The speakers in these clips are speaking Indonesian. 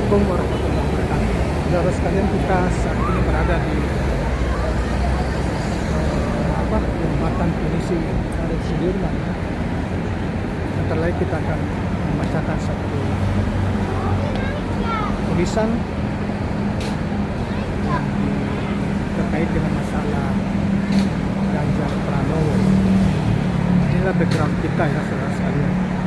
Assalamualaikum warahmatullahi wabarakatuh. Saudara sekalian, kita saat ini berada di jembatan Pinisi Karet Sudirman. Sebentar lagi kita akan membacakan satu tulisan yang terkait dengan masalah Ganjar Pranowo. Inilah background kita ya, saudara sekalian.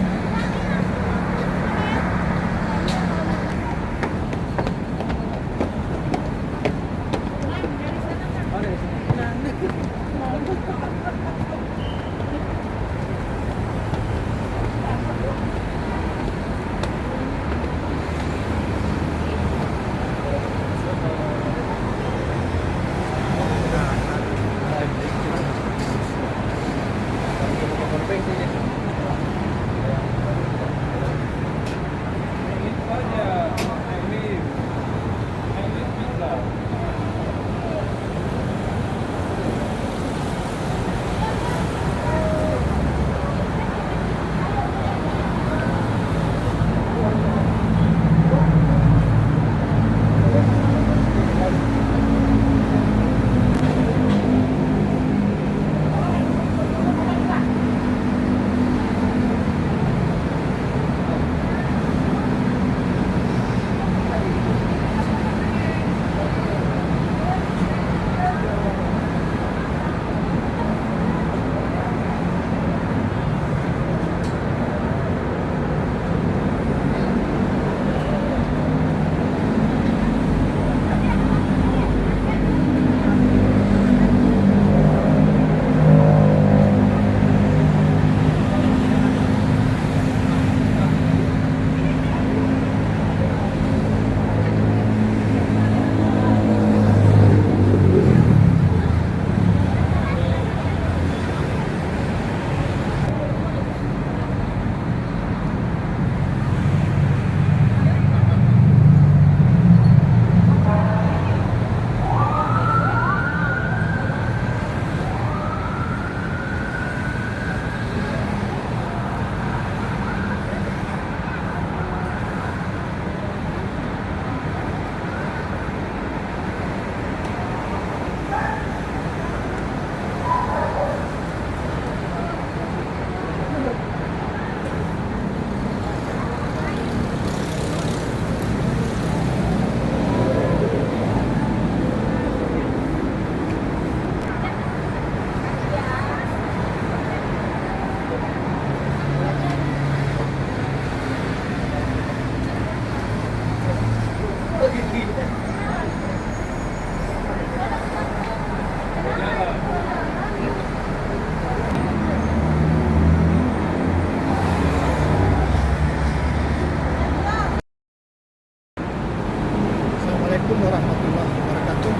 Assalamualaikum warahmatullahi wabarakatuh.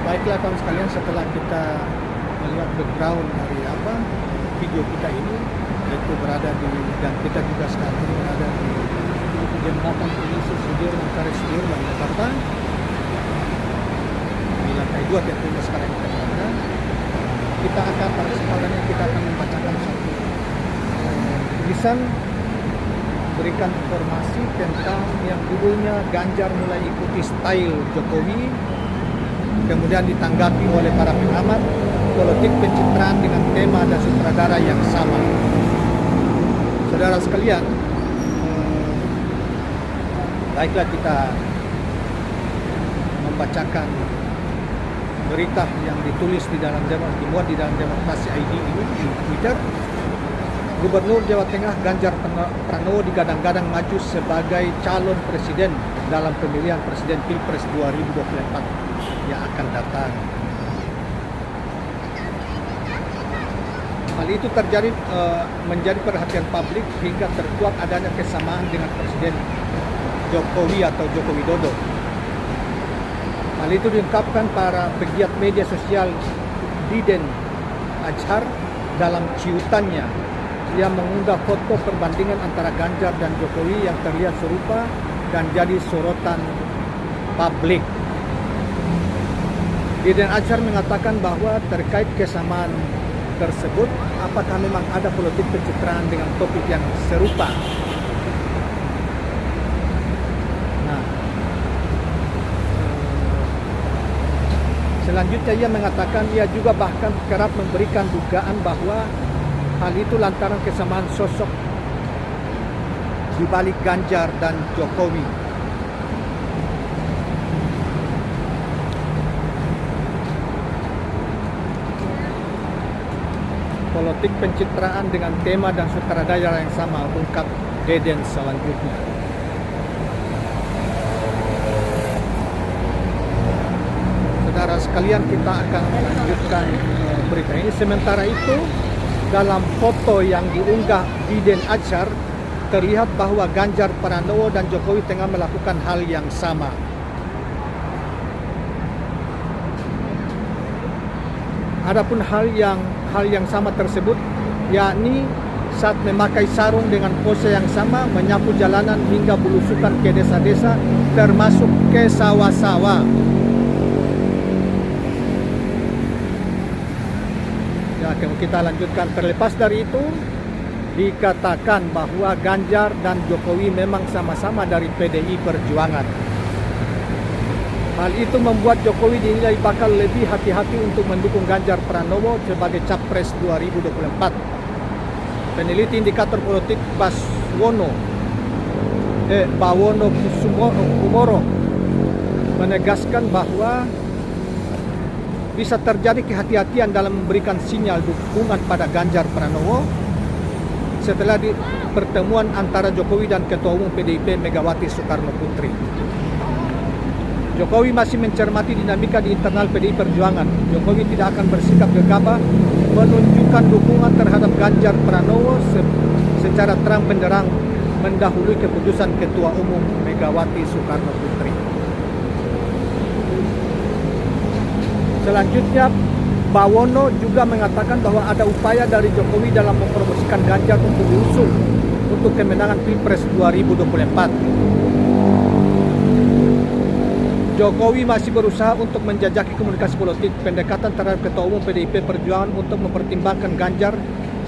Baiklah kawan sekalian, setelah kita melihat background dari video kita ini, yaitu berada di, dan kita juga sekarang ini berada di jembatan Pinisi Sudirman Karet Sudirman, Jakarta, di lantai 2 tentunya sekarang kita berada. Kita akan pada kesempatan ini kita akan membacakan satu tulisan berikan informasi tentang yang judulnya Ganjar mulai ikuti style Jokowi, kemudian ditanggapi oleh para pengamat politik pencitraan dengan tema dan sutradara yang sama. Saudara sekalian, baiklah kita membacakan berita yang ditulis dimuat di dalam Demokrasi ID ini di Twitter. Gubernur Jawa Tengah Ganjar Pranowo digadang-gadang maju sebagai calon presiden dalam pemilihan presiden Pilpres 2024 yang akan datang. Hal itu menjadi perhatian publik hingga terkuak adanya kesamaan dengan Presiden Jokowi atau Joko Widodo. Hal itu diungkapkan para pegiat media sosial Diden Azhar dalam ciutannya yang mengunggah foto perbandingan antara Ganjar dan Jokowi yang terlihat serupa dan jadi sorotan publik. Diden Azhar mengatakan bahwa terkait kesamaan tersebut, apakah memang ada politik pencitraan dengan topik yang serupa? Nah, Selanjutnya ia mengatakan ia juga bahkan kerap memberikan dugaan bahwa hal itu lantaran kesamaan sosok di balik Ganjar dan Jokowi. Politik pencitraan dengan tema dan sutradara yang sama, ungkap Deden selanjutnya. Saudara sekalian, kita akan lanjutkan berita ini. Sementara itu, dalam foto yang diunggah Deden Adsyar, terlihat bahwa Ganjar Pranowo dan Jokowi tengah melakukan hal yang sama. Adapun hal yang sama tersebut, yakni saat memakai sarung dengan pose yang sama, menyapu jalanan hingga belusukan ke desa-desa, termasuk ke sawah-sawah. Ya, kita lanjutkan. Terlepas dari itu, dikatakan bahwa Ganjar dan Jokowi memang sama-sama dari PDI Perjuangan. Hal itu membuat Jokowi dinilai bakal lebih hati-hati untuk mendukung Ganjar Pranowo sebagai Capres 2024. Peneliti indikator politik Bawono Kumoro menegaskan bahwa bisa terjadi kehati-hatian dalam memberikan sinyal dukungan pada Ganjar Pranowo setelah di pertemuan antara Jokowi dan Ketua Umum PDIP Megawati Soekarno Putri. Jokowi masih mencermati dinamika di internal PDI Perjuangan. Jokowi tidak akan bersikap gegabah menunjukkan dukungan terhadap Ganjar Pranowo secara terang benderang mendahului keputusan Ketua Umum Megawati Soekarno Putri. Selanjutnya, Bawono juga mengatakan bahwa ada upaya dari Jokowi dalam mempromosikan Ganjar untuk diusung untuk kemenangan Pilpres 2024. Jokowi masih berusaha untuk menjajaki komunikasi politik pendekatan terhadap Ketua Umum PDIP Perjuangan untuk mempertimbangkan Ganjar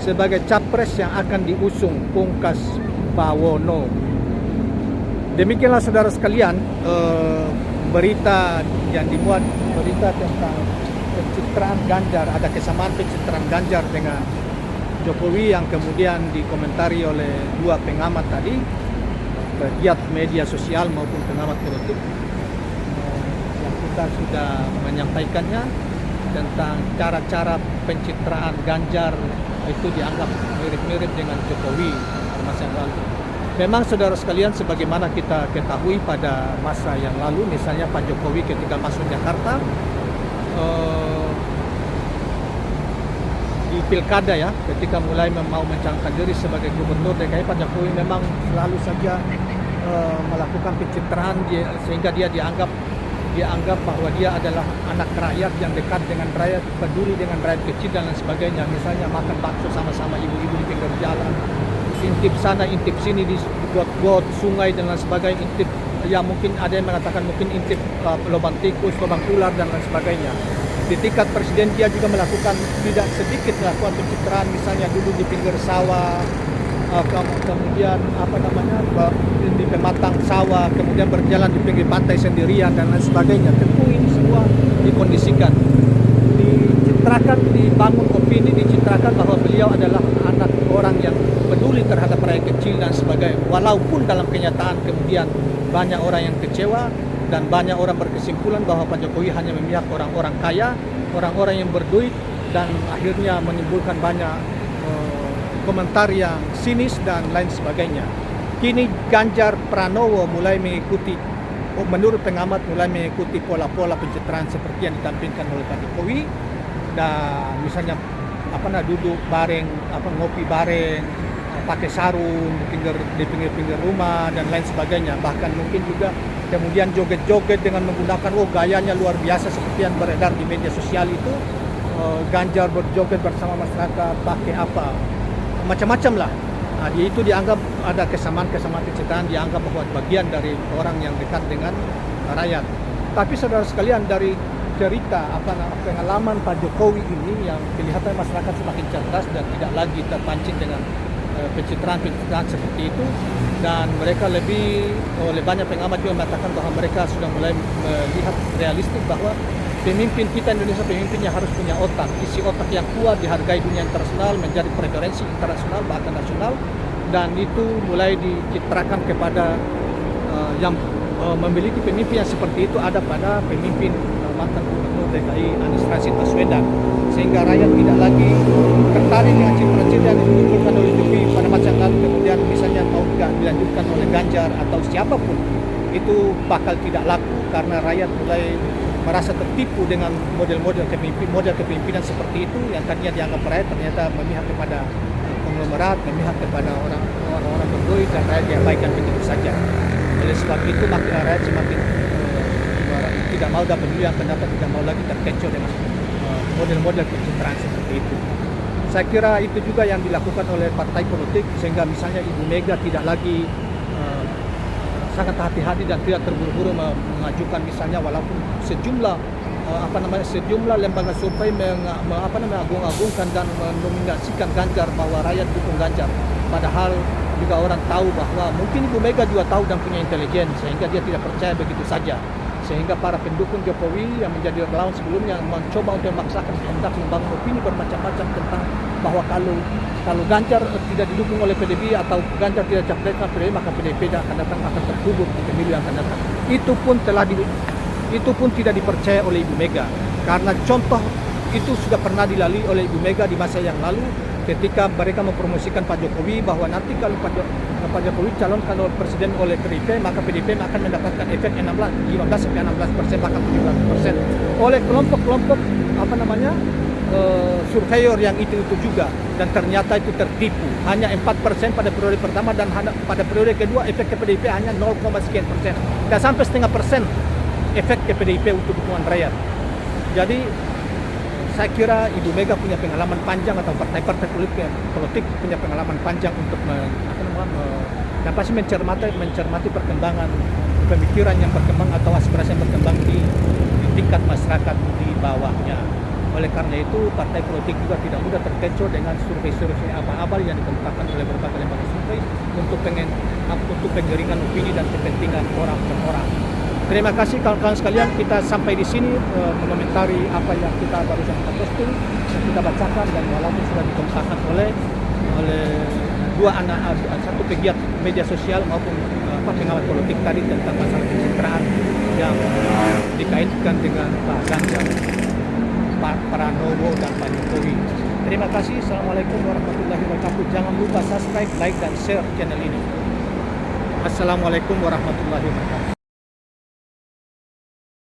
sebagai capres yang akan diusung, pungkas Bawono. Demikianlah saudara sekalian, berita yang dimuat, berita tentang pencitraan Ganjar, ada kesamaan pencitraan Ganjar dengan Jokowi yang kemudian dikomentari oleh dua pengamat tadi, pegiat media sosial maupun pengamat politik, yang kita sudah menyampaikannya tentang cara-cara pencitraan Ganjar itu dianggap mirip-mirip dengan Jokowi masa yang lalu. Memang saudara sekalian, sebagaimana kita ketahui pada masa yang lalu, misalnya Pak Jokowi ketika masuk Jakarta, di pilkada ya, ketika mulai mau mencalonkan diri sebagai gubernur DKI, Pak Jokowi memang selalu saja melakukan pencitraan sehingga dia dianggap bahwa dia adalah anak rakyat yang dekat dengan rakyat, peduli dengan rakyat kecil dan lain sebagainya. Misalnya makan bakso sama-sama ibu-ibu di pinggir jalan, intip sana intip sini di got-got sungai dan lain sebagainya, intip ya, mungkin ada yang mengatakan mungkin intip lubang tikus, lubang ular dan lain sebagainya. Di tingkat presiden dia juga melakukan tidak sedikit melakukan pencitraan, misalnya dulu di pinggir sawah, kemudian di pematang sawah, kemudian berjalan di pinggir pantai sendirian dan lain sebagainya. Tentu ini semua dikondisikan, dicitrakan, dibangun opini, dicitrakan bahwa beliau adalah anak orang yang peduli terhadap rakyat kecil dan sebagainya. Walaupun dalam kenyataan kemudian banyak orang yang kecewa dan banyak orang berkesimpulan bahwa Pak Jokowi hanya memihak orang-orang kaya, orang-orang yang berduit, dan akhirnya menimbulkan banyak komentar yang sinis dan lain sebagainya. Kini Ganjar Pranowo mulai mengikuti, menurut pengamat, mulai mengikuti pola-pola pencitraan seperti yang ditampilkan oleh Pak Jokowi. Dan misalnya duduk bareng, ngopi bareng, pakai sarung di pinggir rumah dan lain sebagainya. Bahkan mungkin juga kemudian joget-joget dengan menggunakan gayanya luar biasa seperti yang beredar di media sosial itu. Ganjar berjoget bersama masyarakat, pakai apa, macam-macam lah. Dia itu dianggap ada kesamaan pencitraan, dianggap bahwa bagian dari orang yang dekat dengan rakyat. Tapi saudara sekalian, dari cerita pengalaman Pak Jokowi ini yang kelihatan masyarakat semakin cerdas dan tidak lagi terpancing dengan pencitraan seperti itu, dan mereka oleh banyak pengamat juga mengatakan bahwa mereka sudah mulai melihat realistik bahwa pemimpin kita Indonesia, pemimpinnya harus punya otak, isi otak yang kuat, dihargai dunia internasional, menjadi preferensi internasional bahkan nasional, dan itu mulai dicitrakan kepada yang memiliki pemimpin yang seperti itu ada pada pemimpin mantan Gubernur DKI Anies Rashid Baswedan, sehingga rakyat tidak lagi tertarik dengan citra-citra yang dimunculkan oleh Jokowi pada masa lalu, kemudian misalnya tahun dilanjutkan oleh Ganjar atau siapapun, itu bakal tidak laku karena rakyat mulai merasa tertipu dengan model kepemimpinan seperti itu yang tadinya dianggap rakyat ternyata memihak kepada konglomerat, memihak kepada orang-orang berduit, dan rakyat diabaikan begitu saja. Oleh sebab itu rakyat semakin tidak mau dapat peduli yang pendapat, tidak mau lagi terkecoh dengan model-model pencitraan seperti itu. Saya kira itu juga yang dilakukan oleh partai politik, sehingga misalnya Ibu Mega tidak lagi sangat hati-hati dan tidak terburu-buru mengajukan misalnya, walaupun sejumlah sejumlah lembaga survei mengagung-agungkan dan mendominasikan Ganjar, bahwa rakyat dukung Ganjar, padahal juga orang tahu bahwa mungkin Ibu Mega juga tahu dan punya intelijen, sehingga dia tidak percaya begitu saja, sehingga para pendukung Jokowi yang menjadi relawan sebelumnya mencoba untuk memaksakan kehendak, membangun opini bermacam-macam tentang bahwa kalau Ganjar tidak didukung oleh PDIP atau Ganjar tidak capreskan PDIP, maka PDIP akan terkubur di pemilu yang akan datang. Itu pun tidak dipercaya oleh Ibu Mega, karena contoh itu sudah pernah dilalui oleh Ibu Mega di masa yang lalu ketika mereka mempromosikan Pak Jokowi bahwa nanti kalau Pak Jokowi calonkan presiden oleh PDIP, maka PDIP akan mendapatkan efek 15-16%, bahkan 17% oleh kelompok-kelompok surveyor yang itu juga, dan ternyata itu tertipu. Hanya 4% pada periode pertama, dan pada periode kedua efek ke PDIP hanya 0,sekian%, dan sampai 0,5% efek ke PDIP untuk dukungan rakyat. Jadi saya kira Ibu Mega punya pengalaman panjang, atau partai-partai politik punya pengalaman panjang untuk pasti mencermati perkembangan pemikiran yang berkembang atau aspirasi yang berkembang di tingkat masyarakat di bawahnya. Oleh karena itu partai politik juga tidak mudah terkecoh dengan survei-survei abal-abal yang dikemukakan oleh berbagai lembaga survei untuk penggiringan opini dan kepentingan orang per orang. Terima kasih kawan-kawan sekalian, kita sampai di sini mengomentari apa yang kita barusan posting, yang kita bacakan, dan walaupun sudah dikemukakan oleh dua satu pegiat media sosial maupun pengamat politik tadi tentang masalah pencitraan yang dikaitkan dengan Pak Ganjar, Pak Pranowo, dan Pak Jokowi. Terima kasih. Assalamualaikum warahmatullahi wabarakatuh. Jangan lupa subscribe, like, dan share channel ini. Assalamualaikum warahmatullahi wabarakatuh.